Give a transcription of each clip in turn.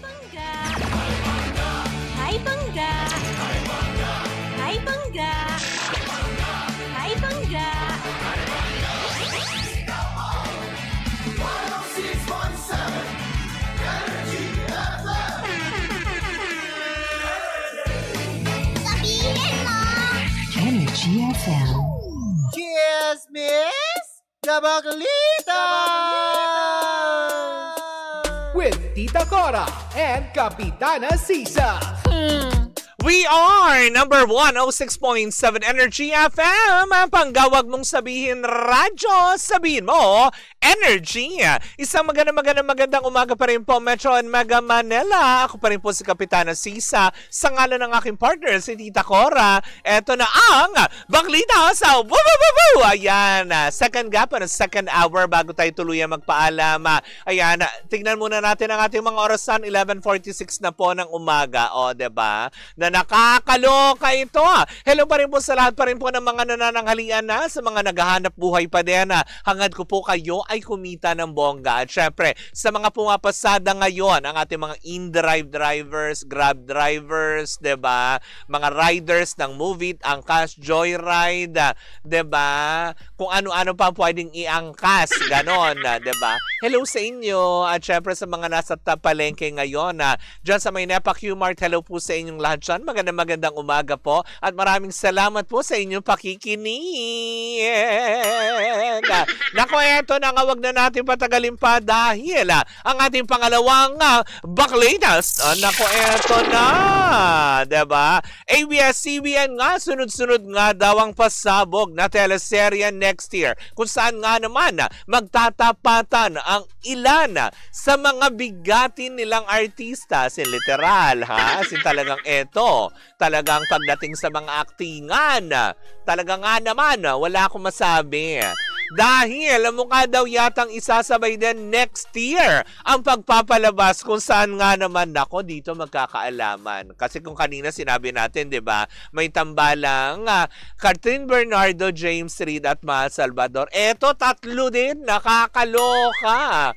Bangga! Hi, Bangga! Hi, Bangga! Hi, Bangga! Sabihin mo! Energy FM. Cheers, Miss Gabaglita! With Tita Cora and Kapitana Sisa. We are number 106.7 Energy FM. Ang panggawag mong sabihin radyo, sabihin mo Energy. Isang magandang umaga pa rin po, Metro and Mega Manila. Ako pa rin po si Kapitana Sisa. Sa ngalan ng aking partner, si Tita Cora. Eto na ang Baklita sa Woo! Ayan, second gap, second hour bago tayo tuluyan magpaalam. Ayan, tignan muna natin ang ating mga orasan. 11:46 na po ng umaga. O, diba? Na nakakaloka ito. Hello pa rin po sa lahat pa rin po ng mga nanananghalian na, sa mga naghahanap buhay pa din. Hangad ko po kayo ay kumita ng bongga. At syempre, sa mga pumapasada ngayon, ang ating mga in-drive drivers, grab drivers, diba? Mga riders ng Move It, Angkas, Joyride, diba? Kung ano-ano pa pwedeng iangkas, ganon, diba? Hello sa inyo. At syempre sa mga nasa palengke ngayon, dyan sa may Nepa Q-Mart, hello po sa inyong lahat dyan. Magandang umaga po. At maraming salamat po sa inyong pakikinig. Naku, eto na nga, wag na natin patagalin pa dahil ang ating pangalawang Baklitas. Naku, eto na. Diba? ABS-CBN nga, sunod-sunod nga daw ang pasabog na teleserye next year. Kung saan nga naman magtatapatan ang ilan sa mga bigatin nilang artista. Sin literal, ha? Sin talagang eto. Talagang pagdating sa mga aktingan. Talaga nga naman, wala akong masabi. Dahil mukha daw yatang isasabay din next year ang pagpapalabas kung saan nga naman nako dito magkakaalaman. Kasi kung kanina sinabi natin, 'di ba, may tambalang Catherine Bernardo, James Reid at Mahal Salvador. Eto tatlo din, nakakaloka.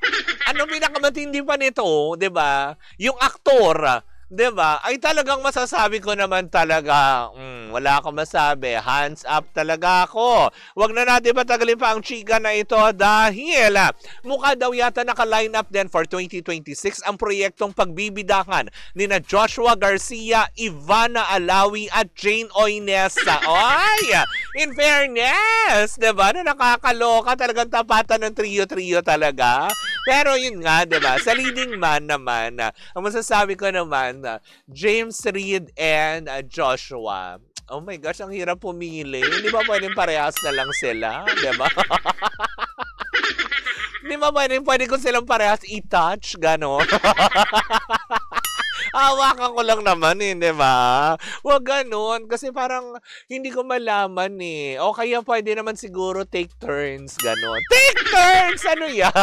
Ano pinakamatindi pa nito, 'di ba? Yung aktor, diba? Ay talagang masasabi ko naman talaga, wala akong masabi. Hands up talaga ako. Huwag na natin patagalin pa ang chika na ito dahil mukha daw yata naka-line up din for 2026 ang proyektong pagbibidahan ni na Joshua Garcia, Ivana Alawi at Jane Oinesa. Ay! In fairness, diba? Na nakakaloka, talagang tapatan ng trio-trio talaga. Pero yun nga, diba? Sa leading man naman, ang masasabi ko naman, James Reid and Joshua. Oh my gosh, ang hirap pumili. Hindi ba pwedeng parehas na lang sila? Diba? Hindi ba pwede ko silang parehas i-touch? Gano'n? Hawakan ko lang naman di ba? Huwag ganun. Kasi parang hindi ko malaman O kaya pwede naman siguro take turns, gano'n. Take turns! Ano yan?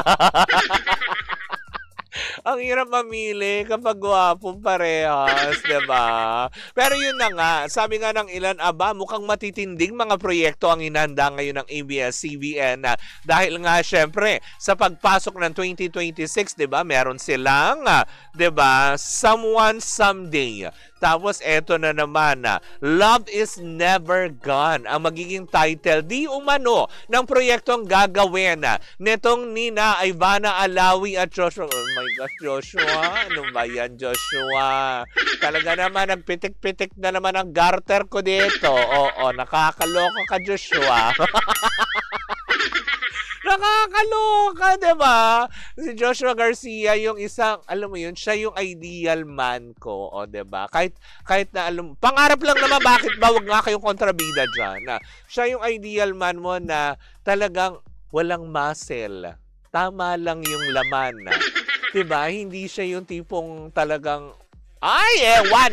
Ang hirap mamili kapag gwapong parehas, diba? Pero yun na nga, sabi nga ng ilan, mukhang matitinding mga proyekto ang inanda ngayon ng ABS-CBN dahil nga syempre sa pagpasok ng 2026, diba? Meron silang, diba? Someone Someday. Tapos eto na naman, Love is Never Gone ang magiging title di umano ng proyektong gagawin netong nina Ivana Alawi at Joshua. Oh my gosh, Joshua, ano ba yan, Joshua? Talaga naman, nagpitik-pitik na naman ang garter ko dito. Oo, nakakaloko ka, Joshua. Nakakaloka, diba? Si Joshua Garcia, yung isang, alam mo yun, siya yung ideal man ko, diba? Kahit na, pangarap lang naman, bakit ba wag nga kayong kontrabida dyan? Siya yung ideal man mo na talagang walang muscle. Tama lang yung laman. Diba? Hindi siya yung tipong talagang,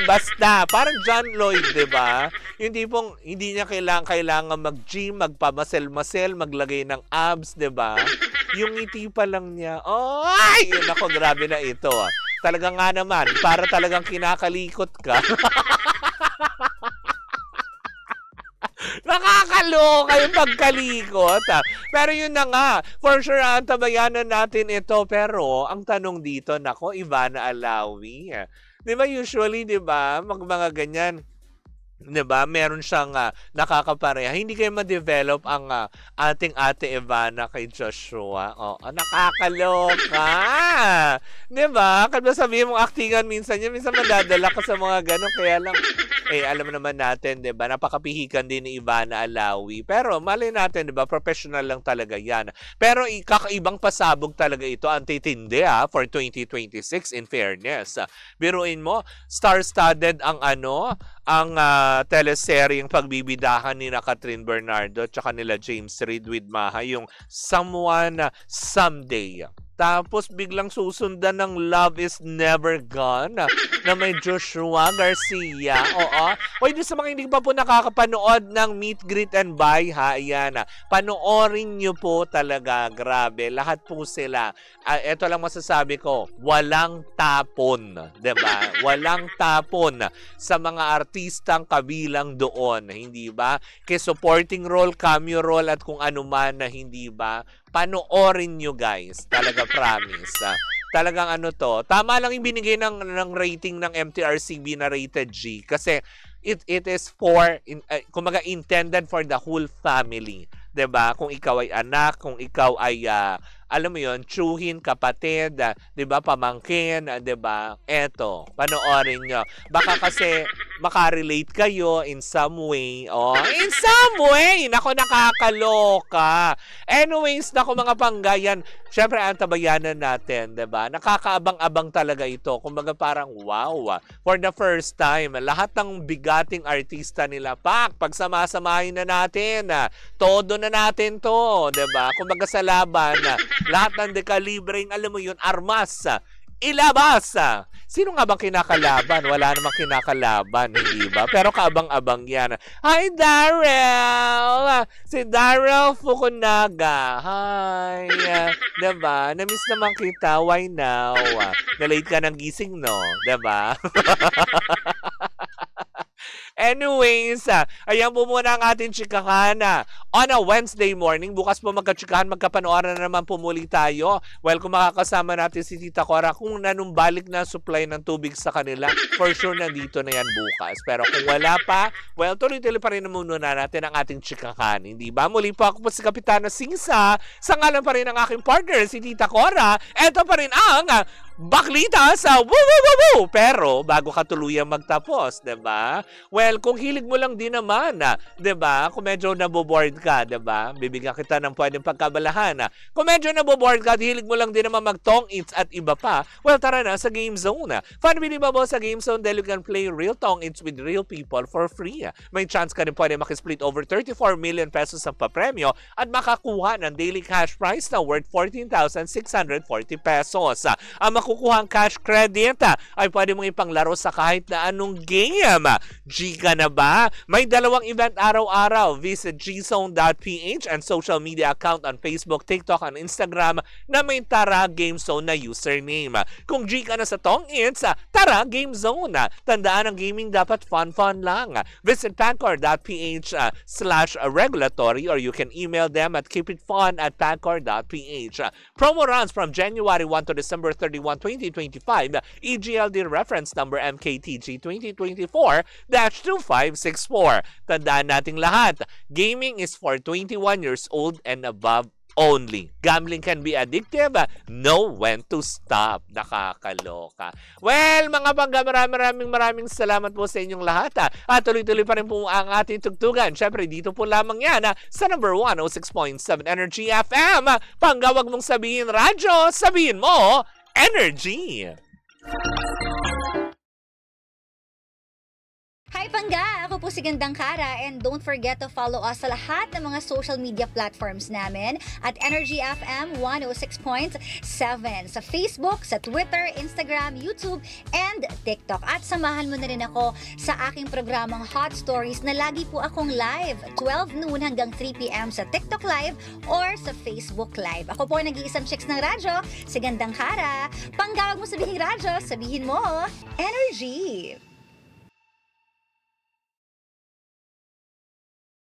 basta. Parang John Lloyd, diba? Yung tipong hindi niya kailangan mag-gym, magpamasel-masel, maglagay ng abs, diba? Yung ngiti pa lang niya, yun ako, grabe na ito. Talaga nga naman, para talagang kinakalikot ka. Nakakaloka yung pagkalikot. Pero yun na nga, for sure, antabayanan natin ito. Pero ang tanong dito, nako, Ivana Alawi. Di ba usually, di ba, mga ganyan, diba? Meron siyang nakakapareha. Hindi kayo ma-develop ang ating ate Ivana kay Joshua. Oh, nakakaloka. Diba? Kasi sabihin mong actingan minsan madadala ka sa mga gano'n. Kaya lang, alam naman natin, diba? Napakapihikan din ni Ivana Alawi. Pero mali natin, diba? Professional lang talaga yan. Pero kakaibang pasabog talaga ito. Ang titindi for 2026 in fairness. Biruin mo, star-studded ang teleseryeng pagbibidahan ni Catherine Bernardo at nila James Reid with Maha, yung Someone Someday. Tapos biglang susundan ng Love is Never Gone na may Joshua Garcia. Oo. O hindi sa mga hindi pa po nakakapanood ng Meet, Greet and Buy, ayan. Panoorin nyo po talaga. Grabe. Lahat po sila. Ito lang masasabi ko. Walang tapon. Diba? Walang tapon sa mga artistang kabilang doon. Hindi ba? Kay supporting role, cameo role at kung ano man na hindi ba? Panoorin nyo guys. Talaga promise. Talagang tama lang yung binigay ng rating ng MTRCB na rated G kasi it is for, kumaga intended for the whole family. 'Di ba? Kung ikaw ay anak, kung ikaw ay alam mo 'yon, tsuhin, kapatid, 'di ba, pamangkin, 'di ba? Eto, panoorin nyo. Baka kasi makarelate kayo in some way. Oh, in some way. Nako, nakakaloka. Anyways, nako mga panggayan, syempre antabayanan natin, 'di ba? Nakakaabang-abang talaga ito. Kumbaga parang wow. For the first time, lahat ng bigating artista nila pagsama-samahin na natin. Todo na natin 'to, 'di ba? Kumbaga sa laban, lahat ng dekalibreng, alam mo 'yun, armas. Ilabas! Sino nga bang kinakalaban? Wala namang kinakalaban, hindi ba? Pero kaabang-abang yan. Hi, Daryl! Si Daryl Fukunaga. Hi! Diba? Namiss naman kita. Why now? Nalate ka ng gising, no? Diba? Anyways, ayan po muna ang ating chikahan on a Wednesday morning. Bukas po magka-chikahan, magkapanooran na naman po muli tayo. Well, kung makakasama natin si Tita Cora, kung nanumbalik na supply ng tubig sa kanila, for sure nandito na yan bukas. Pero kung wala pa, well, tuloy-tuloy pa rin na muna natin ang ating chikahan. Hindi ba? Muli po ako po si Kapitana Sisa. Sa ngalan pa rin ng aking partner, si Tita Cora. Ito pa rin ang Baklita sa Woo Woo Woo Woo! Pero bago ka tuluyang magtapos, 'di ba? Well, kung hilig mo lang din naman, 'di ba? Kung medyo naboboard ka, 'di ba? Bibigyan kita ng pwedeng pagkabalahan. Kung medyo naboboard ka, hilig mo lang din naman mag-tong eats at iba pa. Well, tara na sa Game Zone. Fun believable sa Game Zone dahil you can play real tong eats with real people for free. May chance ka rin pwede makisplit over 34 million pesos sa papremyo at makakuha ng daily cash prize na worth 14,640 pesos. Ang makukuha ang cash credit ay pwede mong ipanglaro sa kahit na anong game. Gika na ba? May dalawang event araw-araw. Visit gzone.ph and social media account on Facebook, TikTok, and Instagram na may Tara Game Zone na username. Kung Gika na sa Tong It's, Tara Game Zone. Tandaan ang gaming dapat fun lang. Visit pancor.ph/regulatory or you can email them at keepitfun@pancor.ph. Promo runs from January 1 to December 31, 2025, EGLD reference number MKTG 2024-2564. Tandaan nating lahat, gaming is for 21 years old and above only. Gambling can be addictive. Know when to stop. Nakakaloka. Well, mga pangga, maraming salamat po sa inyong lahat. At tuloy-tuloy pa rin po ang ating tugtugan. Siyempre, dito po lamang yan sa number 106.7 Energy FM. Pangga, wag mong sabihin radyo, sabihin mo Energy! Hi Pangga! Ako po si Gandang Kara and don't forget to follow us sa lahat ng mga social media platforms namin at Energy FM 106.7 sa Facebook, sa Twitter, Instagram, YouTube, and TikTok. At samahan mo na rin ako sa aking programang Hot Stories na lagi po akong live 12 noon hanggang 3 p.m. sa TikTok Live or sa Facebook Live. Ako po nag-iisang chicks ng radyo, si Gandang Kara. Pangga, wag mo sabihin radyo, sabihin mo Energy!